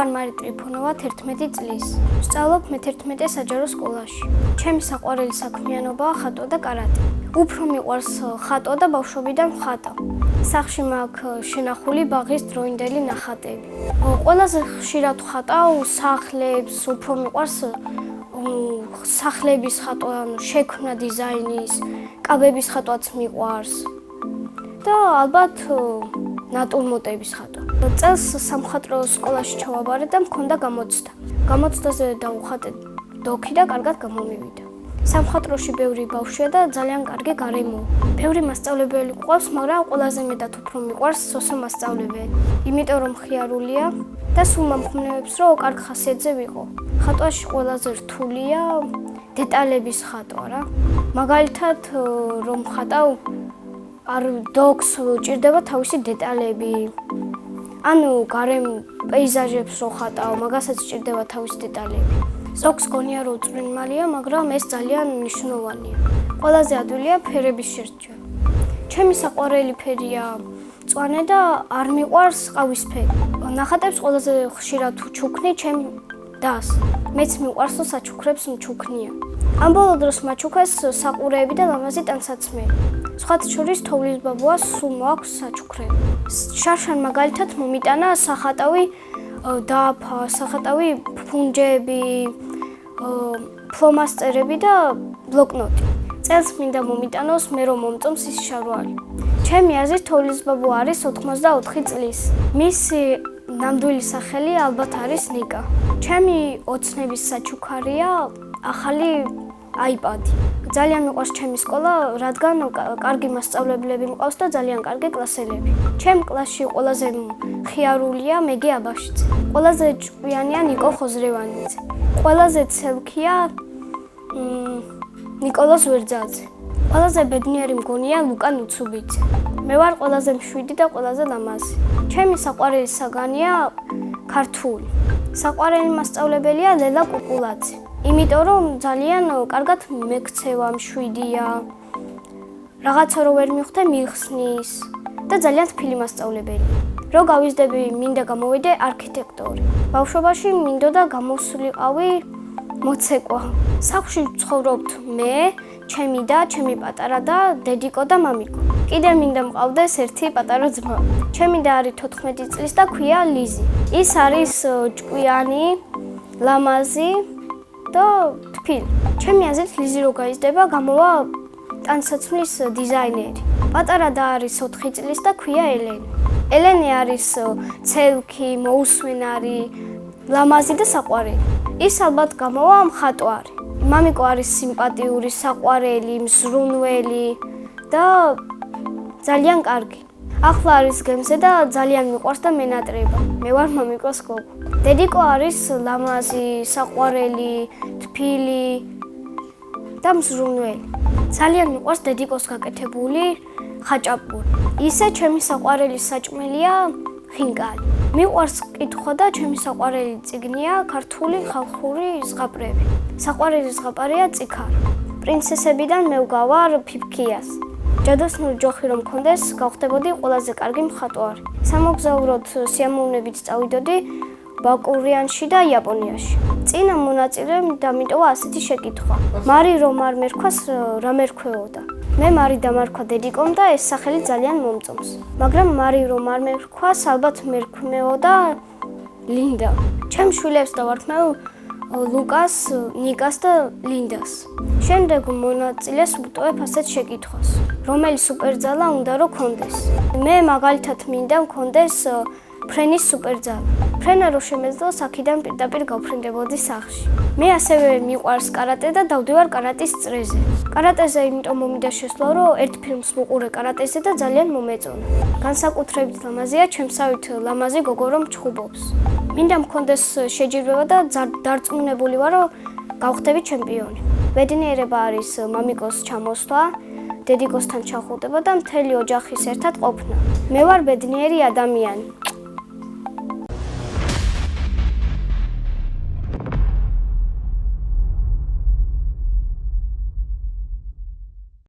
ვარ მარი ტრიფონოვა 11 წლის. ვსწავლობ მე-11 საჯარო სკოლაში. ჩემი საყვარელი საქმიანობაა ხატვა და კარატე. უფრო მიყვარს ხატვა და ბავშვობიდან ვხატავ. სახლში მაქვს შენახული ბაღის დროინდელი ნახატები. ყველაზე ხშირად ვხატავ სახლებს, უფრო მიყვარს სახლების ხატვა, შექმნა დიზაინის, კაბების ხატვაც მიყვარს. და ალბათ ნატურმორტების ხატვა. წელს სამხატვრო სკოლაში ჩავაბარე და მქონდა გამოცდა. გამოცდაზე დავუხატე დოქი და კარგად გამომივიდა. სამხატვროში ბევრი ბავშვია და ძალიან კარგი გარემო. ბევრი მასწავლებელი გვყავს, მაგრამ ყველაზე მეტად უფრო მიყვარს სოსო მასწავლებელი. იმიტომ რომ ხიარულია და სულ მომხმნევებს რომ კარგ ხასიათზე ვიყო. ხატვაში ყველაზე რთულია დეტალების ხატვა რა. მაგალითად რომ ხატავ არ დოქს ჭირდება თავისი დეტალები. ანუ გარემო პეიზაჟებს რო ხატავ, მაგასაც ჭირდება თავისი დეტალები. ზოგს გონია რომ წვრილმალია, მაგრამ ეს ძალიან მნიშვნელოვანია. ყველაზე ადვილია ფერების შერჩევა. ჩემი საყვარელი ფერია მწვანე და არ მიყვარს ყავისფერი. ნახატებს ყველაზე ხშირად ვჩუქნი ჩემ დას. მეც მიყვარს რომ საჩუქრებს მჩუქნია. ამ ბოლო დროს მაჩუქეს საყურეები და ლამაზი ტანსაცმელი. სხვათა შორის თოვლის ბაბუას სულ მოაქვს საჩუქრები. შარშან მაგალითად მომიტანა სახატავი დაფა, სახატავი ფუნჯები, ფლომასტერები და ბლოკნოტი. წელს მინდა მომიტანოს მე რომ მომწონს ის შარვალი. ჩემი აზრით თოვლის ბაბუ არის 84 წლის. მისი ნამდვილი სახელი ალბათ არის ნიკა. ჩემი ოცნების საჩუქარია ახალი აიპადი. ძალიან მიყვარს ჩემი სკოლა, რადგან კარგი მასწავლებლები მყავს და ძალიან კარგი კლასელები. ჩემ კლასში ყველაზე ხიარულია მეგი აბაშიძე. ყველაზე ჭკვიანია ნიკო ხოზრევანიძე. ყველაზე ცელქია ნიკოლოზ ვერძაძე. ყველაზე ბედნიერი მგონია ლუკა ნუცუბიძე. მე ვარ ყველაზე მშვიდი და ყველაზე ლამაზი. ჩემი საყვარელი საგანია ქართული. საყვარელი მასწავლებელია ლელა კუკულაძე. იმიტომ რომ ძალიან კარგად მეკცევა, მშვიდია. რაღაცა რო ვერ მიხვდე მიხსნის და ძალიან თბილი მასწავლებელი. რო გავიზრდები, მინდა გამოვიდე არქიტექტორი. ბავშვობაში მინდოდა გამოსულიყავი მოცეკვა. სახლში ვცხოვრობთ მე, ჩემი და ჩემი პატარა და დედიკო და მამიკო. კიდე მინდა მყავდეს ერთი პატარა ძმა. ჩემი და არის 14 წლის და ქვია ლიზი. ის არის ჭკვიანი, ლამაზი და თბილი. ჩემი აზრით ლიზი რო გაიზრდება, გამოვა ტანსაცმლის დიზაინერი. პატარა და არის 4 წლის და ქვია ელენე. ელენე არის ცელქი, მოუსვენარი, ლამაზი და საყვარელი. ის ალბათ გამოვა მხატვარი. მამიკო არის სიმპათიური, საყვარელი, მზრუნველი და ძალიან კარგი. ახლა არის გემზე და ძალიან მიყვარს და მენატრება. მე ვარ მამიკოს გოგო. დედიკო არის ლამაზი, საყვარელი, თბილი და მზრუნველი. ძალიან მიყვარს დედიკოს გაკეთებული ხაჭაპური. ისე ჩემი საყვარელი საჭმელია ხინკალი. მიყვარს კითხვა და ჩემი საყვარელი წიგნია ქართული ხალხური ზღაპრები. საყვარელი ზღაპარია წიქარი. პრინცესებიდან მე ვგავარ ფიფქიას. ჯადოსნური ჯოხი რომ მქონდეს, გავხდებოდი ყველაზე კარგი მხატვარი. სამოგზაუროდ სიამოვნებით წავიდოდი ბაკურიანში და იაპონიაში. წინა მონაწილემ დამიტოვა ასეთი შეკითხვა. მარი რომ არ მერქვას, რა მერქვეოდა? მე მარი დამარქვა დედიკომ და ეს სახელი ძალიან მომწონს. მაგრამ მარი რომ არ მერქვას, ალბათ მერქმეოდა ლინდა. ჩემ შვილებს დავარქმევ ლუკას, ნიკას და ლინდას. შემდეგ მონაწილეს ვუტოვებ ასეთ შეკითხვას. რომელი სუპერძალა უნდა რომ კონდეს? მე მაგალითად მინდა მქონდეს ფრენის სუპერძალა. ფრენა რო შემეძლოს, აქედან პირდაპირ გავფრინდებოდი სახლში. მე ასევე მიყვარს კარატე და დავდივარ კარატის წრეზე. კარატეზე იმიტომ მომიდა შესვლა, რომ ერთ ფილმს ვუყურე კარატეზე და ძალიან მომეწონა. განსაკუთრებით ლამაზია ჩემსავით ლამაზი გოგო რომ ჩხუბობს. მინდა მქონდეს შეჯიბრება და დარწმუნებული ვარ, რომ გავხდები ჩემპიონი. ბედნიერება არის მამიკოს ჩამოსვლა, დედიკოსთან ჩახუტება და მთელი ოჯახის ერთად ყოფნა. მე ვარ ბედნიერი ადამიანი.